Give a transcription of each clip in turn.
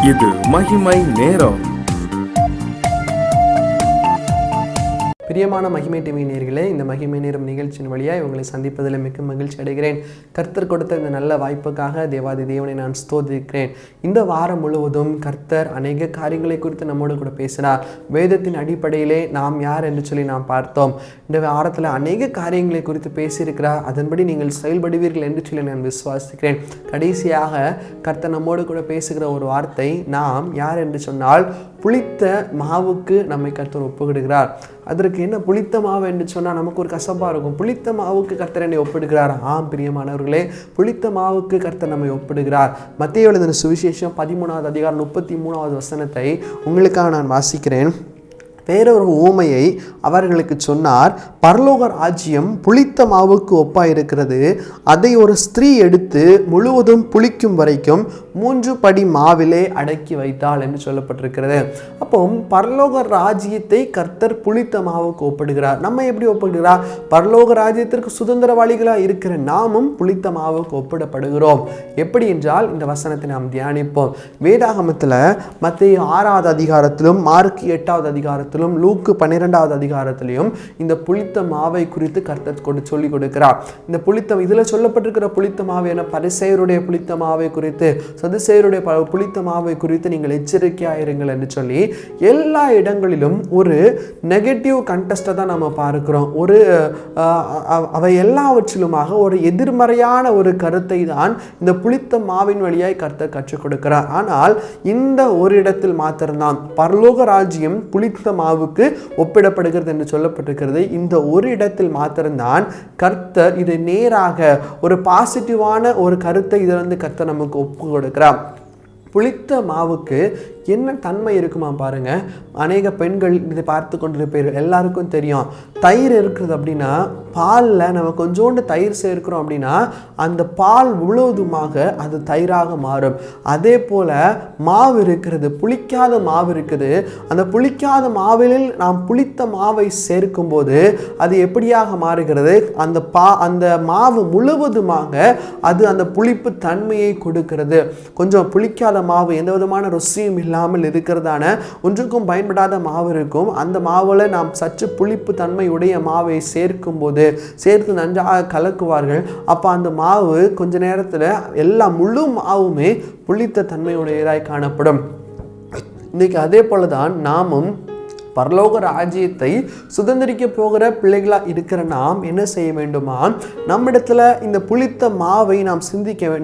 இது மகிமை நேரம். பிரியமான மகிமை டிவி நேயர்களே, இந்த மகிமை நேரம் நிகழ்ச்சியின் வழியாக உங்களை சந்திப்பதில் மிக்க மகிழ்ச்சி அடைகிறேன். கர்த்தர் கொடுத்த இந்த நல்ல வாய்ப்புக்காக தேவாதி தேவனை நான் ஸ்தோத்திரிக்கிறேன். இந்த வாரம் முழுவதும் கர்த்தர் அநேக காரியங்களை குறித்து நம்மோடு கூட பேசினார். வேதத்தின் அடிப்படையிலே நாம் யார் என்று சொல்லி நாம் பார்த்தோம். இந்த வாரத்தில் அநேக காரியங்களை குறித்து பேசியிருக்கிறார். அதன்படி நீங்கள் செயல்படுவீர்கள் என்று சொல்லி நான் விசுவாசிக்கிறேன். கடைசியாக கர்த்தர் நம்மோடு கூட பேசுகிற ஒரு வார்த்தை, நாம் யார் என்று சொன்னால் புளித்த மாவுக்கு நம்மை கர்த்தர் ஒப்புக்கிடுகிறார். அதற்கு என்ன புளித்த மாவு என்று சொன்னால் நமக்கு ஒரு கசப்பாக இருக்கும். புளித்த மாவுக்கு கர்த்தர் என்னை ஒப்பிடுகிறார். ஆம் பிரியமானவர்களே, புளித்த மாவுக்கு கர்த்தர் நம்மை ஒப்பிடுகிறார். மத்தேயு எழுதின சுவிசேஷம் 13வது அதிகாரம் 33வது வசனத்தை உங்களுக்காக நான் வாசிக்கிறேன். வேறொரு உவமையை அவர்களுக்கு சொன்னார். பரலோக ராஜ்யம் புளித்த மாவுக்கு ஒப்பாயிருக்கிறது. அதை ஒரு ஸ்திரீ எடுத்து முழுவதும் புளிக்கும் வரைக்கும் 3 படி மாவிலே அடக்கி வைத்தாள் என்று சொல்லப்பட்டிருக்கிறது. அப்போ பரலோக ராஜ்யத்தை கர்த்தர் புளித்த மாவுக்கு ஒப்பிடுகிறார். நம்ம எப்படி ஒப்பிடுகிறார்? பரலோக ராஜ்யத்திற்கு சுதந்திரவாளிகளாக இருக்கிற நாமும் புளித்த மாவுக்கு ஒப்பிடப்படுகிறோம். எப்படி என்றால் இந்த வசனத்தை நாம் தியானிப்போம். வேதாகமத்தில் மத்தேயு 6வது அதிகாரத்திலும் மார்க்கு 8வது அதிகாரத்திலும் லூக்கு 12வது அதிகாரத்திலையும் இந்த புளித்த மாவை குறித்து கர்த்தர் சொல்லிக் கொடுக்கிறார். இந்த புளித்த இதில் சொல்லப்பட்டிருக்கிற புளித்த மாவு என பரிசேயருடைய புளித்த மாவை குறித்து, சதுசேயருடைய புளித்த மாவை குறித்து நீங்கள் எச்சரிக்கையாயிருங்கள் என்று சொல்லி எல்லா இடங்களிலும் ஒரு நெகட்டிவ் கண்டெஸ்ட்டை தான் நம்ம பார்க்கிறோம். அவை எல்லாவற்றிலுமாக ஒரு எதிர்மறையான ஒரு கருத்தை தான் இந்த புளித்த மாவின் வழியாய் கர்த்தர் கற்றுக் கொடுக்கிறார். ஆனால் இந்த ஒரு இடத்தில் மாத்திரம்தான் பரலோக ராஜ்யம் புளித்த மாவுக்கு ஒப்பிடப்படுகிறது என்று சொல்லப்பட்டிருக்கிறது. இந்த ஒரு இடத்தில் மாத்திரம்தான் கர்த்தர் இதை நேராக ஒரு பாசிட்டிவான ஒரு கருத்தை இதிலிருந்து கர்த்தர் நமக்கு ஒப்பு கொடுக்கிறார். புளித்த மாவுக்கு என்ன தன்மை இருக்குமா பாருங்க. அநேக பெண்கள் இதை பார்த்து கொண்டிருப்பீர்கள். எல்லாருக்கும் தெரியும், தயிர் இருக்கிறது அப்படின்னா பாலில் நம்ம கொஞ்சோண்டு தயிர் சேர்க்கிறோம் அப்படின்னா அந்த பால் முழுவதுமாக அது தயிராக மாறும். அதே போல் மாவு இருக்கிறது, புளிக்காத மாவு இருக்குது. அந்த புளிக்காத மாவில் நாம் புளித்த மாவை சேர்க்கும் போது அது எப்படியாக மாறுகிறது? அந்த மாவு முழுவதுமாக அது அந்த புளிப்பு தன்மையை கொடுக்கிறது. கொஞ்சம் புளிக்காத மாவு, எந்த விதமான ருசியும் இல்லாமல் இருக்கிறதான ஒன்றுக்கும் பயன்படாத மாவு இருக்கும். அந்த மாவுல நாம் சற்று புளிப்பு தன்மை உடைய மாவை சேர்த்து நன்றாக கலக்குவார்கள். அப்போ அந்த மாவு கொஞ்ச நேரத்தில் எல்லா முழு மாவுமே புளித்த தன்மையுடையதாய் காணப்படும். இன்னைக்கு அதே போலதான் நாமும் பரலோக ராஜ்யத்தை சுதந்திரிக்க போகிற பிள்ளைகளாக இருக்கிற நாம் என்ன செய்ய வேண்டுமா? நம்மிடத்துல இந்த புளித்த மாவை நாம்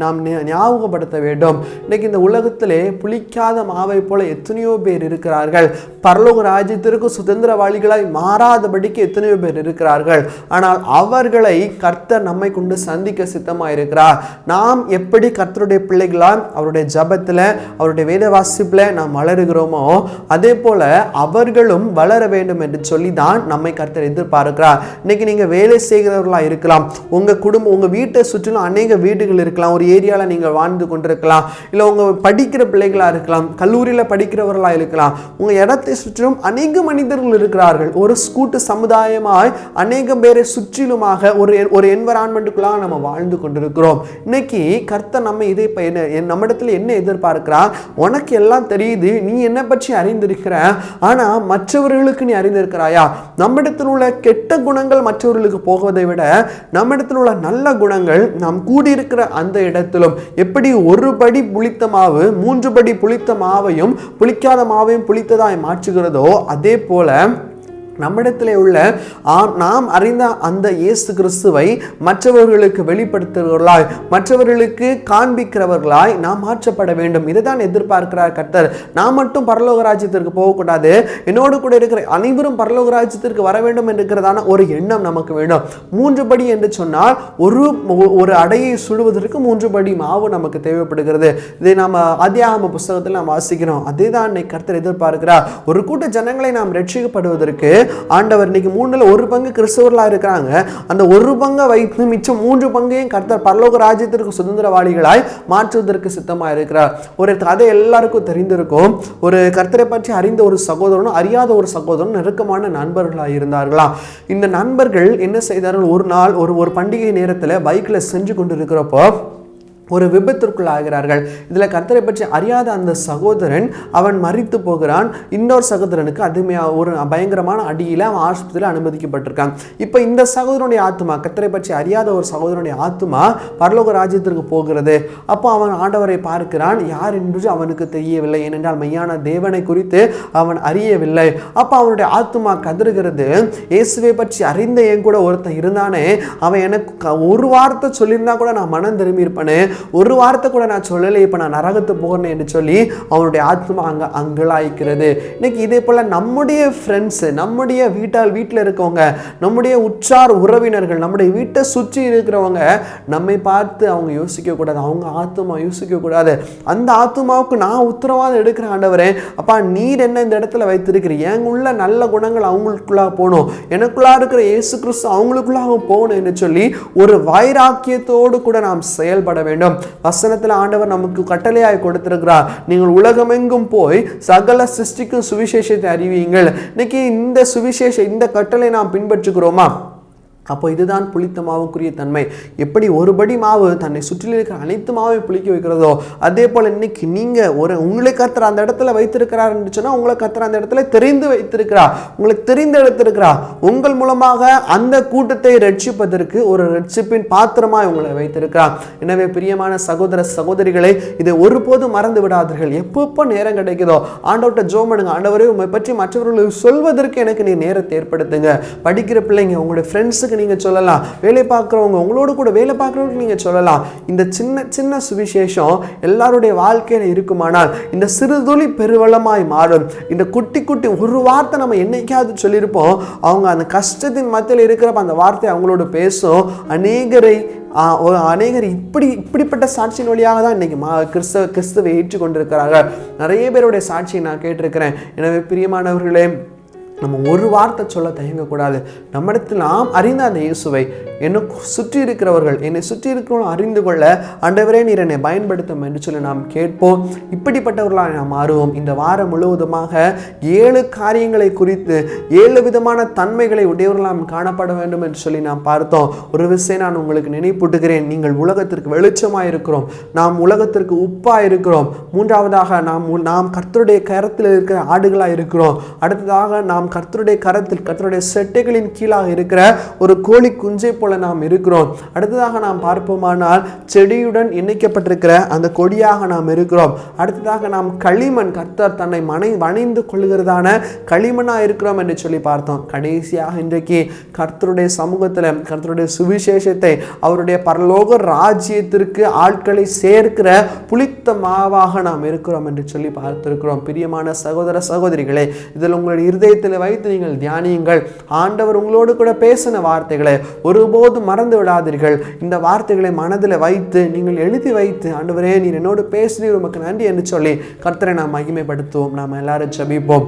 நாம் ஞாபகப்படுத்த வேண்டும். இன்னைக்கு இந்த உலகத்திலே புளிக்காத மாவை போல எத்தனையோ பேர் இருக்கிறார்கள். பரலோக ராஜ்யத்திற்கு சுதந்திரவாளிகளாய் மாறாதபடிக்கு எத்தனையோ பேர் இருக்கிறார்கள். ஆனால் அவர்களை கர்த்தர் நம்மை கொண்டு சந்திக்க சித்தமாக இருக்கிறார். நாம் எப்படி கர்த்தருடைய பிள்ளைகளால் அவருடைய ஜபத்தில், அவருடைய வேத வாசிப்பில் நாம் வளருகிறோமோ அதே போல அவர்களும் வளர வேண்டும் என்று சொல்லி தான் நம்மை கர்த்தர் எதிர்பார்க்கிறார். இன்னைக்கு நீங்க வேலை செய்கிறவர்களா இருக்கலாம், உங்க குடும்பம், உங்க வீட்டை சுற்றிலும் அநேக வீடுகள் இருக்கலாம், ஒரு ஏரியால நீங்க வாழ்ந்து கொண்டிருக்கலாம், இல்ல உங்க படிக்கிற பிள்ளைகளா இருக்கலாம், கல்லூரியில படிக்கிறவர்களா இருக்கலாம், உங்க இடத்தை சுற்றிலும் அநேக மனிதர்கள் இருக்கிறார்கள். ஒரு கூட்டு சமுதாயமாய் அநேக பேரை சுற்றிலுமாக ஒரு என்வரான்மெண்ட்டுக்குள்ளாக நம்ம வாழ்ந்து கொண்டிருக்கிறோம். இன்னைக்கு கர்த்தர் நம்ம நம்மிடத்துல என்ன எதிர்பார்க்கிறார்? உனக்கு எல்லாம் தெரியுது, நீ என்ன பற்றி அறிந்திருக்கிற, ஆனா மற்றவர்களுக்கு நீ அறிந்திருக்கிறாயா? நம்மிடத்தில் உள்ள கெட்ட குணங்கள் மற்றவர்களுக்கு போவதை விட நம்மிடத்தில் உள்ள நல்ல குணங்கள் நாம் கூடியிருக்கிற அந்த இடத்திலும் எப்படி ஒரு படி புளித்த மாவு 3 படி புளித்த மாவையும் புளிக்காத மாவையும் புளித்ததாய் மாற்றுகிறதோ அதே போல நம்மிடத்திலே உள்ள நாம் அறிந்த அந்த இயேசு கிறிஸ்துவை மற்றவர்களுக்கு வெளிப்படுத்துகிறவர்களாய், மற்றவர்களுக்கு காண்பிக்கிறவர்களாய் நாம் மாற்றப்பட வேண்டும். இதை தான் எதிர்பார்க்கிறார் கர்த்தர். நான் மட்டும் பரலோக ராஜ்யத்திற்கு போகக்கூடாது, என்னோடு கூட இருக்கிற அனைவரும் பரலோக ராஜ்யத்திற்கு வர வேண்டும் என்கிறதான ஒரு எண்ணம் நமக்கு வேண்டும். 3 படி என்று சொன்னால் ஒரு அடையை சுடுவதற்கு 3 படி மாவு நமக்கு தேவைப்படுகிறது. இதை நாம் ஆதியாகம புஸ்தகத்தில் நாம் வாசிக்கிறோம். அதே தான் கர்த்தர் எதிர்பார்க்கிறார். ஒரு கூட்ட ஜனங்களை நாம் ரட்சிக்கப்படுவதற்கு ஆண்டவர் இன்னைக்கு 3ல் 1 பங்கு கிறிஸ்தவர்களா இருக்கிறாங்க. அந்த 1 பங்கை வைத்து மிச்சம் 3 பங்கையும் கர்த்தர் பரலோக ராஜ்யத்திற்கு சுதந்திரவாளிகளாய் மாற்றுவதற்கு சித்தமாக இருக்கிறார். ஒரு கதை எல்லாருக்கும் தெரிந்திருக்கும். ஒரு கர்த்தரை பற்றி அறிந்த ஒரு சகோதரனும் அறியாத ஒரு சகோதரனும் நெருக்கமான நண்பர்களாக இருந்தார்களாம். இந்த நண்பர்கள் என்ன செய்தார்கள்? ஒரு நாள் ஒரு பண்டிகை நேரத்தில் பைக்கில் செஞ்சு கொண்டு இருக்கிறப்போ ஒரு விபத்திற்குள்ளாகிறார்கள். இதில் கர்த்தரை பற்றி அறியாத அந்த சகோதரன் அவன் மரித்து போகிறான். இன்னொரு சகோதரனுக்கு ஒரு பயங்கரமான அடியில் அவன் ஆஸ்பத்திரியில் அனுமதிக்கப்பட்டிருக்கான். இப்போ இந்த சகோதரனுடைய ஆத்மா, கர்த்தரை பற்றி அறியாத ஒரு சகோதரனுடைய ஆத்மா பரலோக ராஜ்யத்திற்கு போகிறது. அப்போ அவன் ஆண்டவரை பார்க்கிறான். யார் என்று அவனுக்கு தெரியவில்லை, ஏனென்றால் மெய்யான தேவனை குறித்து அவன் அறியவில்லை. அப்போ அவனுடைய ஆத்மா கதறுகிறது, இயேசுவை பற்றி அறிந்த என் கூட ஒருத்தன் இருந்தானே, அவன் எனக்கு ஒரு வார்த்தை சொல்லியிருந்தா கூட நான் மனம் திரும்பி இருப்பேனே, ஒரு வார்த்தை கூட நான் சொல்லலை, இப்போ நான் நரகத்து போகிறேன் என்று சொல்லி அவனுடைய ஆத்மா அங்கலாய்க்கிறது. இன்னைக்கு இதே போல் நம்முடைய ஃப்ரெண்ட்ஸு, நம்முடைய வீட்டில் இருக்கவங்க, நம்முடைய உற்றார் உறவினர்கள், நம்முடைய வீட்டை சுற்றி இருக்கிறவங்க நம்மை பார்த்து அவங்க யோசிக்கக்கூடாது, அவங்க ஆத்மா யோசிக்கக்கூடாது. அந்த ஆத்மாவுக்கு நான் உத்தரவாதம் எடுக்கிறேன். ஆண்டவரே, அப்பா நீர் என்ன இந்த இடத்துல வைத்திருக்கிறீர், எங்க உள்ள நல்ல குணங்கள் அவங்களுக்குள்ளாக போகணும், எனக்குள்ளா இருக்கிற இயேசு கிறிஸ்து அவங்களுக்குள்ளாக போகணும் என்று சொல்லி ஒரு வைராக்கியத்தோடு கூட நாம் செயல்பட வேண்டும். வசனத்தில் ஆண்டவர் நமக்கு கட்டளையாய் கொடுத்திருக்கிறார், நீங்கள் உலகமெங்கும் போய் சகல சிருஷ்டிக்கும் சுவிசேஷத்தை அறிவியுங்கள். இன்னைக்கு இந்த கட்டளை நாம் பின்பற்றுகிறோமா? அப்போ இதுதான் புளித்த மாவுக்குரிய தன்மை. எப்படி ஒரு படி மாவு தன்னை சுற்றில் இருக்கிற அனைத்து மாவையும் புளிக்க வைக்கிறதோ, அதே போல் இன்னைக்கு நீங்கள் உங்களை கர்த்தர் அந்த இடத்துல வைத்திருக்கிறார் என்று சொன்னால், உங்களை கர்த்தர் அந்த இடத்துல தெரிந்து வைத்திருக்கிறார், உங்களுக்கு தெரிந்து எடுத்திருக்கிறார். உங்கள் மூலமாக அந்த கூட்டத்தை ரட்சிப்பதற்கு ஒரு ரட்சிப்பின் பாத்திரமாய் உங்களை வைத்திருக்கிறார். எனவே பிரியமான சகோதர சகோதரிகளை, இதை ஒருபோதும் மறந்து விடாதீர்கள். எப்பப்போ நேரம் கிடைக்குதோ ஆண்டவர்கிட்ட ஜெபம் பண்ணுங்க. ஆண்டவரே, உண்மை பற்றி மற்றவர்களுக்கு சொல்வதற்கு எனக்கு நீ நேரத்தை ஏற்படுத்துங்க. படிக்கிற பிள்ளைங்க உங்களுடைய ஃப்ரெண்ட்ஸுக்கு நீங்க சொல்லலாம், வேலை பார்க்குறவங்க உங்களோட கூட வேலை பார்க்குறவங்களுக்கு நீங்க சொல்லலாம். இந்த சின்ன சின்ன சுவிசேஷம் எல்லாருடைய வாழ்க்கையில இருக்குமானால் இந்த சிறுதுளி பெருவளமாய் மாறும். இந்த குட்டி குட்டி ஒரு வார்த்தை நம்ம என்னைக்காவது சொல்லியிருப்போம், அவங்க அந்த கஷ்டத்தின் மத்தியில் இருக்கிறப்ப அந்த வார்த்தை அவங்களோட பேசும். அநேகர் இப்படிப்பட்ட சாட்சியின் வழியாக தான் இன்னைக்கு கிறிஸ்துவை ஏற்றுக்கொண்டிருக்கிறார்கள். நிறைய பேருடைய சாட்சியை நான் கேட்டிருக்கிறேன். எனவே பிரியமானவர்களே, நம்ம ஒரு வார்த்தை சொல்ல தயங்கக்கூடாது. நம்மிடத்தில் நாம் அறிந்த அந்த இயேசுவை என்னை சுற்றி இருக்கிறவர்கள் அறிந்து கொள்ள ஆண்டவரே நீர் என்னை பயன்படுத்தும் என்று சொல்லி நாம் கேட்போம். இப்படிப்பட்டவர்களாக நாம் மாறுவோம். இந்த வாரம் முழுவதுமாக 7 காரியங்களை குறித்து 7 விதமான தன்மைகளை உடையவர்கள் நாம் காணப்பட வேண்டும் என்று சொல்லி நாம் பார்த்தோம். ஒரு விஷயம் நான் உங்களுக்கு நினைப்பூட்டுகிறேன். நீங்கள் உலகத்திற்கு வெளிச்சமாக இருக்கிறோம், நாம் உலகத்திற்கு உப்பாக இருக்கிறோம். மூன்றாவதாக நாம் கர்த்தருடைய கரத்தில் இருக்கிற ஆடுகளாக இருக்கிறோம். அடுத்ததாக நாம் கர்த்தருடைய கரத்தில் கர்த்தருடைய செட்டைகளின் கீழாக இருக்கிற ஒரு கோழி குஞ்சை போல நாம் இருக்கிறோம். அடுத்ததாக நாம் பார்ப்போமானால் செடியுடன் இணைக்கப்பட்டிருக்கிற அந்த கொடியாக நாம் இருக்கிறோம். அடுத்ததாக நாம் களிமண், கர்த்தர் தன்னை வணைந்து கொள்கிறதான களிமண்ணாக இருக்கிறோம் என்று சொல்லி பார்த்தோம். கடைசியாக இன்றைக்கு கர்த்தருடைய சமூகத்தில் கர்த்தருடைய சுவிசேஷத்தை அவருடைய பரலோக ராஜ்யத்திற்கு ஆட்களை சேர்க்கிற புளித்த மாவாக நாம் இருக்கிறோம் என்று சொல்லி பார்த்திருக்கிறோம். பிரியமான சகோதர சகோதரிகளே, இதில் உங்களுடைய இருதயத்தில் வைத்து நீங்கள் தியானியுங்கள். ஆண்டவர் உங்களோடு கூட பேசின வார்த்தைகளை ஒருபோதும் மறந்து விடாதீர்கள். இந்த வார்த்தைகளை மனதில் வைத்து நீங்கள் எழுதி வைத்து, ஆண்டவரே நீர் என்னோடு பேசினீர், உமக்கு நன்றி என்று சொல்லி கர்த்தரை நாம் மகிமைப்படுத்துவோம். நாம் எல்லாரும் ஜெபிப்போம்.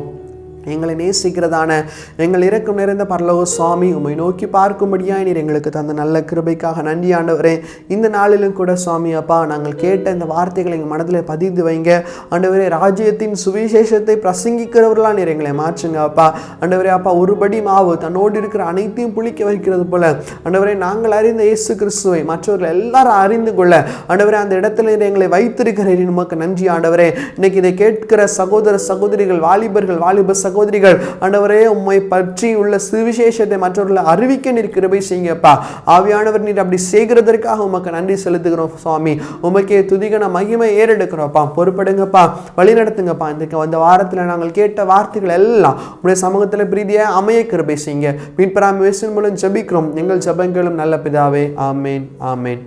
எங்களை நேசிக்கிறதான எங்கள் இரக்கம் நிறைந்த பரலோக சுவாமி, உம்மை நோக்கி பார்க்கும்படியாய் நீர் எங்களுக்கு தந்த நல்ல கிருபைக்காக நன்றி ஆண்டவரே. இந்த நாளிலும் கூட சுவாமி அப்பா, நாங்கள் கேட்ட இந்த வார்த்தைகளை எங்கள் மனதில் பதிந்து வைங்க ஆண்டவரே. ராஜ்யத்தின் சுவிசேஷத்தை பிரசங்கிக்கிறவர்களாக நீர் எங்களை மாற்றுங்க அப்பா. ஆண்டவரே அப்பா, ஒருபடி மாவு தன்னோடு இருக்கிற அனைத்தையும் புளிக்க வைக்கிறது போல ஆண்டவரே, நாங்கள் அறிந்த இயேசு கிறிஸ்துவை மற்றவர்கள் எல்லாரும் அறிந்து கொள்ள ஆண்டவரே அந்த இடத்துல எங்களை வைத்திருக்கிறேன். உமக்கு நன்றி ஆண்டவரே. இன்னைக்கு இதை கேட்கிற சகோதர சகோதரிகள், வாலிப சகோதரிகள் ஆண்டவரே, உம்மை பற்றி உள்ள சுவிசேஷத்தை மற்றவர்களை அறிவிக்க நீர் கிருபை செய்யுங்கப்பா. ஆவியானவர் நீர் அப்படி செய்கிறதற்காக உமக்கு நன்றி செலுத்துகிறோம் சுவாமி. உமக்கே துதிகன மகிமை ஏறெடுக்கிறோம்ப்பா. பொறுப்படுங்கப்பா, வழி நடத்துங்கப்பா. இந்த வாரத்தில் நாங்கள் கேட்ட வார்த்தைகள் எல்லாம் உடைய சமூகத்தில் பிரீதியாக அமைய கிருபை செய்யுங்க. மீட்பராம் இயேசுவின் மூலம் ஜெபிக்கிறோம் எங்கள் ஜெபங்களும் நல்ல பிதாவே. ஆமேன், ஆமேன்.